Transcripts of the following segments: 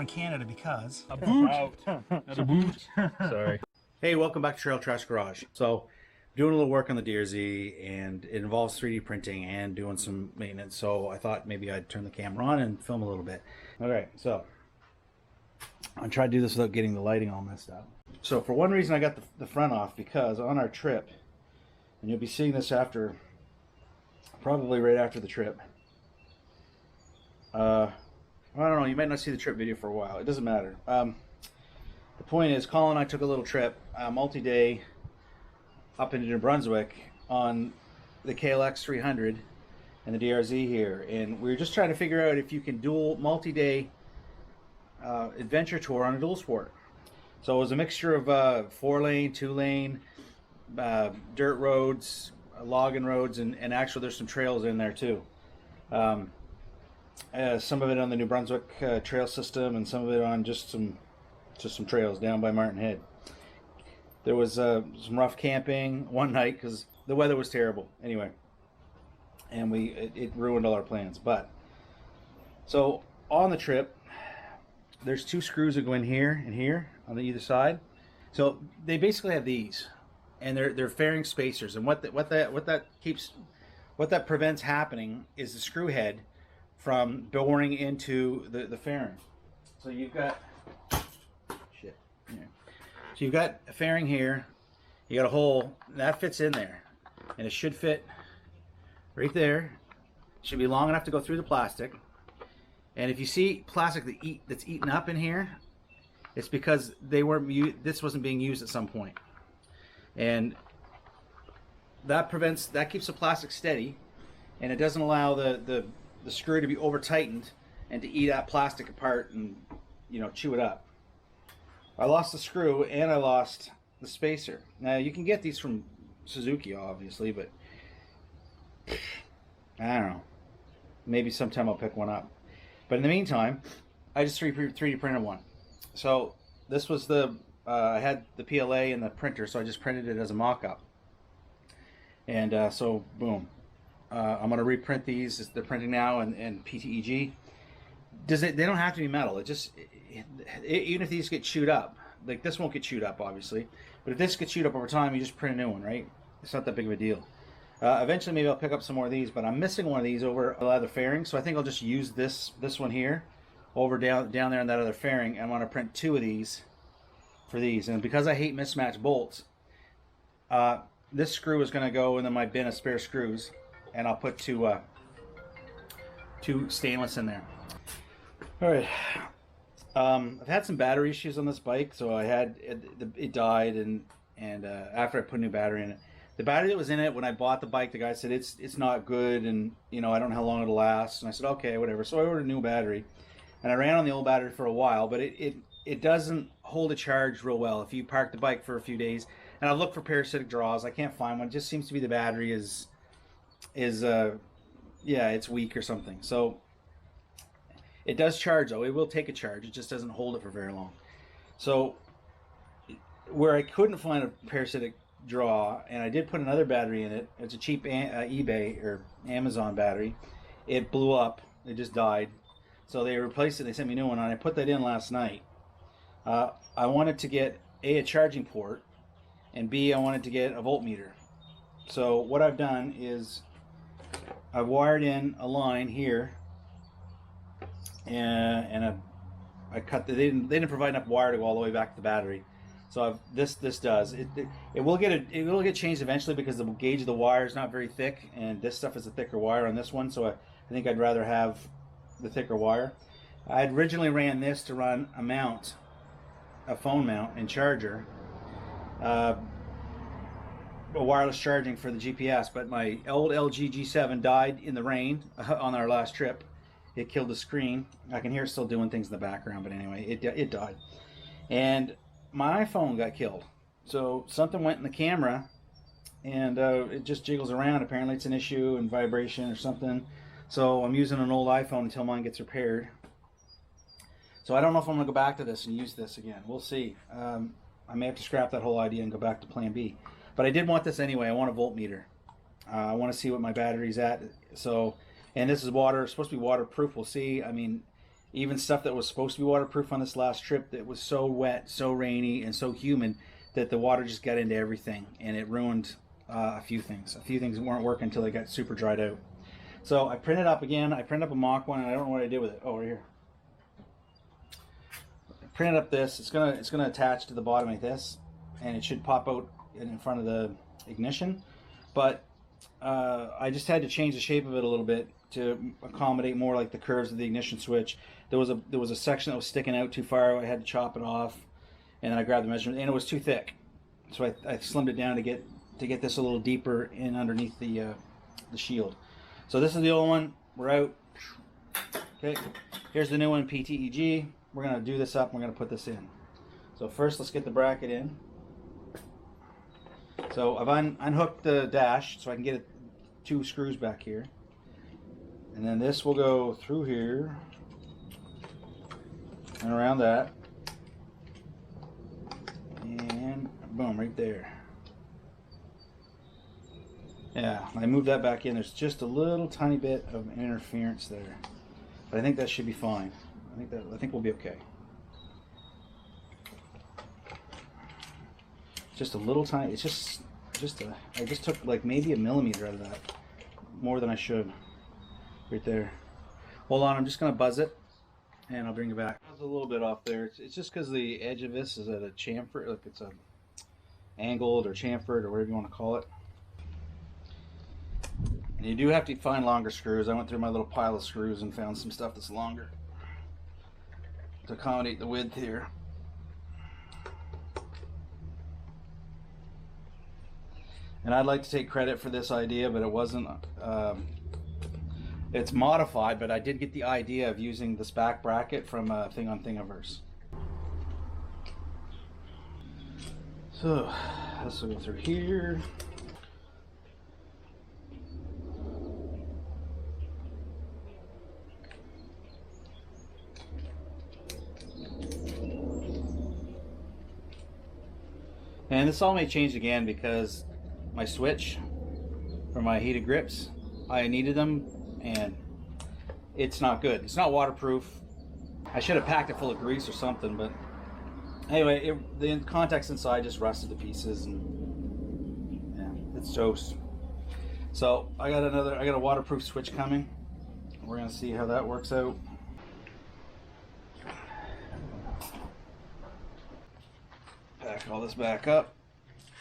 in Canada because... A boot! Not a boot. Sorry. Hey, welcome back to Trail Trash Garage. So, doing a little work on the DRZ, and it involves 3D printing and doing some maintenance. So I thought maybe I'd turn the camera on and film a little bit. Okay, so I'm trying to do this without getting the lighting all messed up. So for one reason I got the front off, because on our trip, and you'll be seeing this after, probably right after the trip. I don't know, you might not see the trip video for a while. It doesn't matter. The point is, Colin and I took a little trip, multi-day, up into New Brunswick on the KLX300 and the DRZ here, and we were just trying to figure out if you can dual multi-day adventure tour on a dual sport. So it was a mixture of 4-lane, 2-lane, dirt roads, logging roads, and actually there's some trails in there too. Some of it on the New Brunswick trail system, and some of it on just some trails down by Martin Head. There was some rough camping one night because the weather was terrible anyway, and it ruined all our plans. But so on the trip, there's two screws that go in here and here on either side. So they basically have these, and they're fairing spacers. And what that prevents happening is the screw head from boring into the fairing. So you've got shit. Yeah. So you've got a fairing here. You got a hole that fits in there, and it should fit right there. It should be long enough to go through the plastic. And if you see plastic that's eaten up in here, it's because this wasn't being used at some point, and that keeps the plastic steady, and it doesn't allow the screw to be over tightened and to eat that plastic apart and chew it up. I lost the screw and I lost the spacer. Now you can get these from Suzuki obviously, but I don't know, maybe sometime I'll pick one up. But in the meantime, I just 3D printed one. So this was I had the PLA and the printer, so I just printed it as a mock-up. And so boom, I'm gonna reprint these. They're printing now, and PTEG. They don't have to be metal. Even if these get chewed up, like this won't get chewed up obviously, but if this gets chewed up over time, you just print a new one, right? It's not that big of a deal. Eventually maybe I'll pick up some more of these, but I'm missing one of these over the other fairing, so I think I'll just use this one here over down there in that other fairing. I'm going to print two of these for these, and because I hate mismatched bolts, this screw is going to go into my bin of spare screws, and I'll put two stainless in there. All right. I've had some battery issues on this bike, so it died, and after I put a new battery in it. The battery that was in it when I bought the bike, the guy said it's not good, and I don't know how long it'll last. And I said okay, whatever. So I ordered a new battery, and I ran on the old battery for a while, but it doesn't hold a charge real well if you park the bike for a few days. And I've looked for parasitic draws, I can't find one. It just seems to be the battery is it's weak or something. So it does charge though. It will take a charge. It just doesn't hold it for very long. So where I couldn't find a parasitic draw, and I did put another battery in it. It's a cheap eBay or Amazon battery. It blew up. It just died. So they replaced it. They sent me a new one, and I put that in last night. I wanted to get a charging port, and B, I wanted to get a voltmeter. So what I've done is I've wired in a line here, and I cut they didn't provide enough wire to go all the way back to the battery. So this does it will get changed eventually, because the gauge of the wire is not very thick, and this stuff is a thicker wire on this one. So I think I'd rather have the thicker wire. I had originally ran this to run a phone mount and charger, a wireless charging for the GPS. But my old LG G7 died in the rain on our last trip. It killed the screen. I can hear it still doing things in the background, but anyway, it died. And my iPhone got killed. So something went in the camera, and it just jiggles around. Apparently it's an issue and vibration or something. So I'm using an old iPhone until mine gets repaired. So I don't know if I'm going to go back to this and use this again. We'll see. I may have to scrap that whole idea and go back to plan B. But I did want this anyway. I want a voltmeter. I want to see what my battery's at. So, and this is supposed to be waterproof. We'll see. I mean, Even stuff that was supposed to be waterproof on this last trip, that was so wet, so rainy, and so humid that the water just got into everything, and it ruined a few things. A few things weren't working until they got super dried out. So I printed up again. I printed up a mock one, and I don't know what I did with it. Oh, right here. I printed up this. It's gonna attach to the bottom like this, and it should pop out in front of the ignition. But I just had to change the shape of it a little bit to accommodate more like the curves of the ignition switch. There was a section that was sticking out too far. I had to chop it off, and then I grabbed the measurement, and it was too thick. So I slimmed it down to get this a little deeper in underneath the shield. So this is the old one. We're out. Okay, here's the new one, PTEG. We're gonna do this up. We're gonna put this in. So first, let's get the bracket in. So I've unhooked the dash so I can get 2 screws back here. And then this will go through here and around that. And boom, right there. Yeah, I moved that back in. There's just a little tiny bit of interference there. But I think that should be fine. I think we'll be okay. Just a little tiny, it's I just took like maybe a millimeter out of that. More than I should. Right there. Hold on, I'm just gonna buzz it and I'll bring it back. It's a little bit off there. It's just because the edge of this is at a chamfer, like it's a angled or chamfered or whatever you want to call it. And you do have to find longer screws. I went through my little pile of screws and found some stuff that's longer to accommodate the width here. And I'd like to take credit for this idea, but it wasn't, it's modified, but I did get the idea of using this back bracket from Thing on Thingiverse. So this will go through here. And this all may change again because my switch for my heated grips, I needed them and it's not good. It's not waterproof. I should have packed it full of grease or something, but anyway, the contacts inside just rusted to pieces and yeah, it's toast. So I got a waterproof switch coming. We're gonna see how that works out. Pack all this back up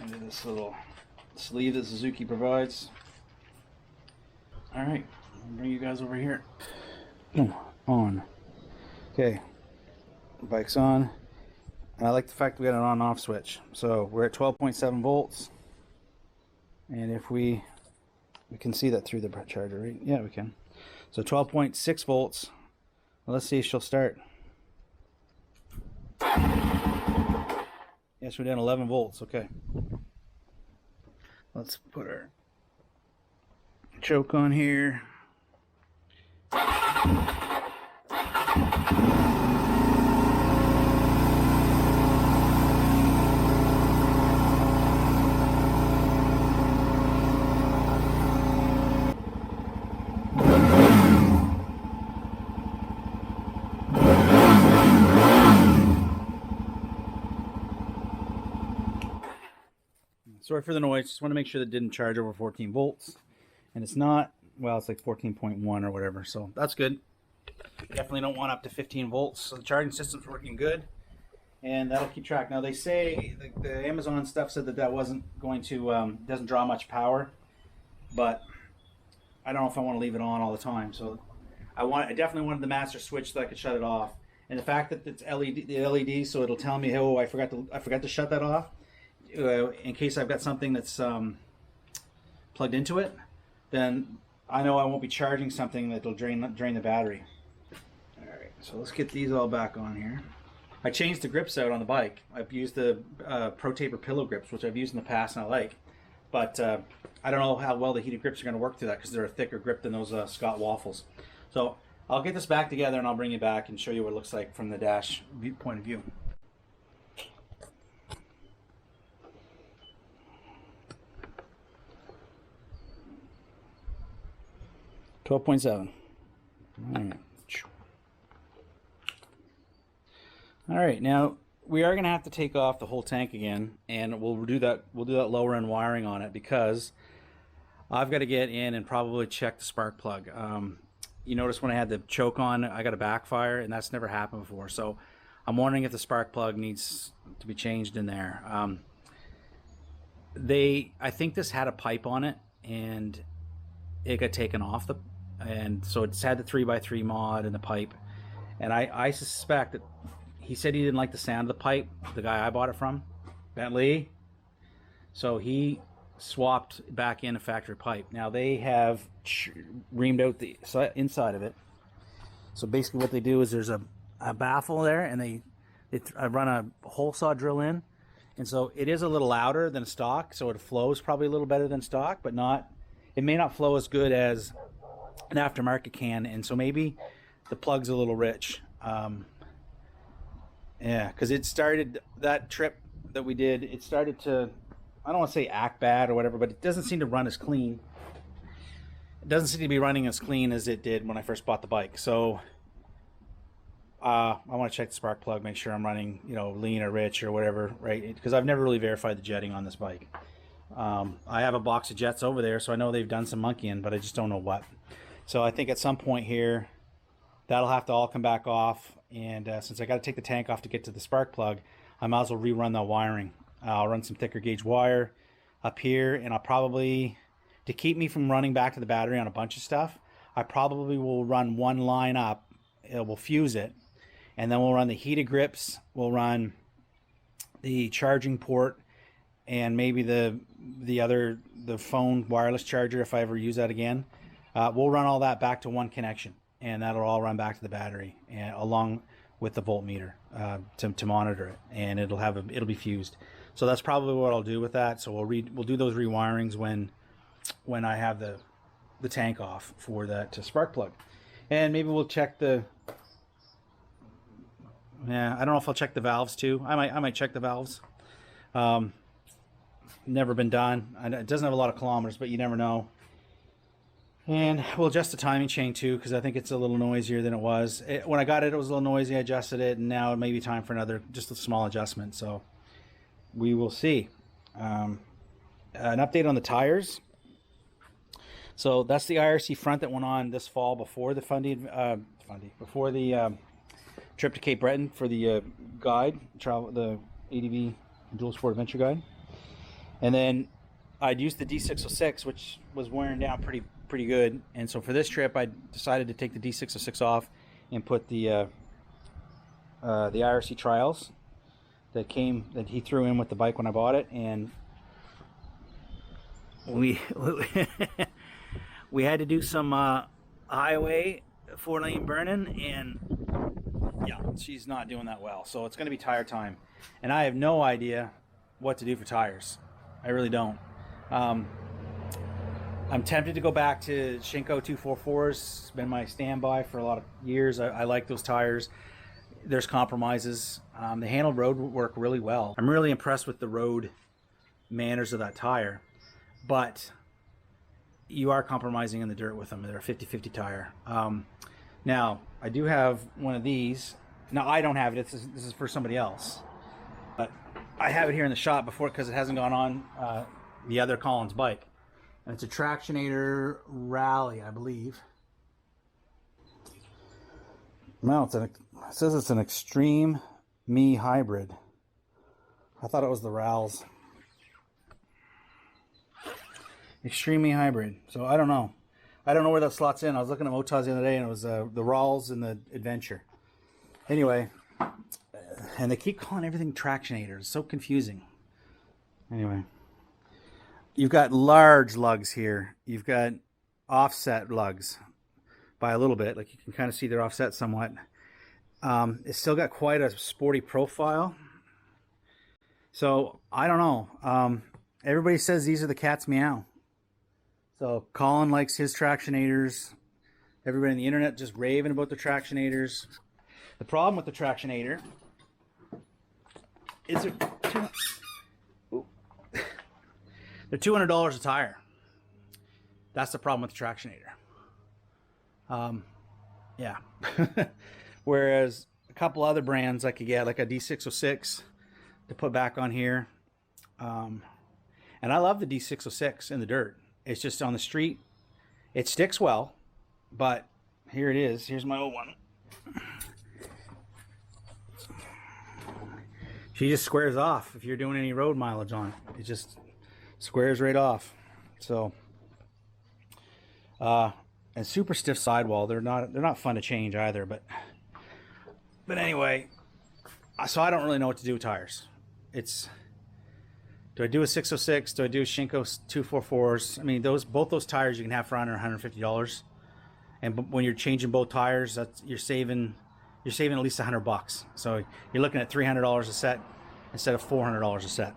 into this little sleeve that Suzuki provides. All right, I'll bring you guys over here. On. Okay, bike's on. And I like the fact we got an on-off switch. So we're at 12.7 volts, and if we can see that through the charger, right? Yeah, we can. So 12.6 volts. Well, let's see if she'll start. Yes, we're down 11 volts. Okay. Let's put our choke on here. Sorry for the noise, just want to make sure that it didn't charge over 14 volts. And it's not, well, it's like 14.1 or whatever, so that's good. Definitely don't want up to 15 volts. So the charging system's working good, and that'll keep track. Now they say, the Amazon stuff said that wasn't going to, doesn't draw much power, but I don't know if I want to leave it on all the time. So I definitely wanted the master switch so I could shut it off. And the fact that it's LED, so it'll tell me, oh, I forgot to shut that off. In case I've got something that's plugged into it, then I know I won't be charging something that'll drain the battery. Alright, so let's get these all back on here. I changed the grips out on the bike. I've used the Pro Taper pillow grips, which I've used in the past and I like. But I don't know how well the heated grips are going to work through that because they're a thicker grip than those Scott waffles. So I'll get this back together and I'll bring you back and show you what it looks like from the dash point of view. 12.7. All right. All right, now we are going to have to take off the whole tank again, and we'll do that lower end wiring on it, because I've got to get in and probably check the spark plug. You notice when I had the choke on, I got a backfire, and that's never happened before. So I'm wondering if the spark plug needs to be changed in there. I think this had a pipe on it, and it got taken off, and so it's had the 3x3 mod and the pipe. And I suspect that he said he didn't like the sound of the pipe, the guy I bought it from, Bentley. So he swapped back in a factory pipe. Now they have reamed out the inside of it. So basically what they do is there's a baffle there, and they run a hole saw drill in. And so it is a little louder than stock, so it flows probably a little better than stock, but it may not flow as good as an aftermarket can. And so maybe the plug's a little rich. Yeah, because it started, that trip that we did, it started to, I don't want to say act bad or whatever, but it doesn't seem to run as clean. It doesn't seem to be running as clean as it did when I first bought the bike. So I want to check the spark plug, make sure I'm running, lean or rich or whatever, right? Because I've never really verified the jetting on this bike. I have a box of jets over there, so I know they've done some monkeying, but I just don't know what. So I think at some point here, that'll have to all come back off. And since I got to take the tank off to get to the spark plug, I might as well rerun the wiring. I'll run some thicker gauge wire up here, and I'll probably, to keep me from running back to the battery on a bunch of stuff, I probably will run one line up. We'll fuse it, and then we'll run the heated grips, we'll run the charging port, and maybe the phone wireless charger if I ever use that again. We'll run all that back to one connection, and that'll all run back to the battery, and along with the voltmeter to monitor it, and it'll be fused. So that's probably what I'll do with that. So we'll do those rewirings when I have the tank off for that spark plug, and maybe we'll check I don't know if I'll check the valves too. I might check the valves. Never been done. It doesn't have a lot of kilometers, but you never know. And we'll adjust the timing chain too, because I think it's a little noisier than it was. When I got it, it was a little noisy. I adjusted it, and now it may be time for just a small adjustment. So we will see. An update on the tires. So that's the IRC front that went on this fall before the before the trip to Cape Breton for the the ADV Dual Sport Adventure Guide. And then I'd used the D606, which was wearing down pretty good, and so for this trip I decided to take the D606 off and put the IRC trials that he threw in with the bike when I bought it, and we had to do some highway 4-lane burning, and yeah, she's not doing that well, so it's going to be tire time, and I have no idea what to do for tires. I really don't. I'm tempted to go back to Shinko 244s. It's been my standby for a lot of years. I like those tires. There's compromises. They handle road work really well. I'm really impressed with the road manners of that tire, but you are compromising in the dirt with them. They're a 50-50 tire. Now, I do have one of these. Now, I don't have it. This is for somebody else. But I have it here in the shop before, because it hasn't gone on the other Collins bike. And it's a Tractionator Rally, I believe. No, it says it's an Extreme Me hybrid. I thought it was the RALs. Extreme Me hybrid. So I don't know. I don't know where that slots in. I was looking at Motors the other day, and it was the RALs and the Adventure. Anyway, and they keep calling everything Tractionator. It's so confusing. Anyway. You've got large lugs here. You've got offset lugs by a little bit. Like, you can kind of see they're offset somewhat. It's still got quite a sporty profile. So, I don't know. Everybody says these are the cat's meow. So, Colin likes his Tractionators. Everybody on the internet just raving about the Tractionators. The problem with the Tractionator is they're $200 a tire. That's the problem with the Tractionator. Yeah. Whereas couple other brands I could get, like a D606 to put back on here. And I love the D606 in the dirt. It's just on the street. It sticks well, but here it is. Here's my old one. She just squares off if you're doing any road mileage on it. It just squares right off. So, and super stiff sidewall. They're not fun to change either. But anyway, so I don't really know what to do with tires. Do I do a 606? Do I do a Shinko 244s? I mean, both those tires you can have for under $150. And when you're changing both tires, you're saving at least $100. So you're looking at $300 a set instead of $400 a set.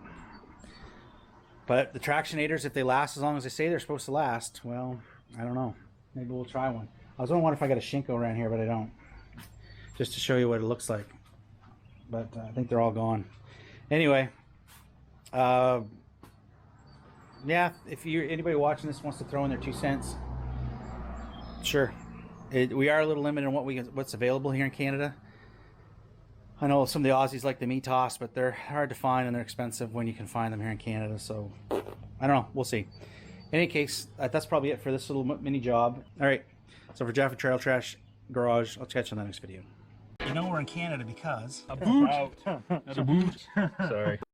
But the Tractionators, if they last as long as they say they're supposed to last, well, I don't know. Maybe we'll try one. I was wondering if I got a Shinko around here, but I don't. Just to show you what it looks like. But I think they're all gone. Anyway, yeah, if anybody watching this wants to throw in their 2 cents, sure. We are a little limited on what's available here in Canada. I know some of the Aussies like the Mitas, but they're hard to find and they're expensive when you can find them here in Canada. So I don't know. We'll see. In any case, that's probably it for this little mini job. All right. So for Jeff at Trail Trash Garage, I'll catch you on the next video. You know we're in Canada because... A boot! That's a boot! Sorry.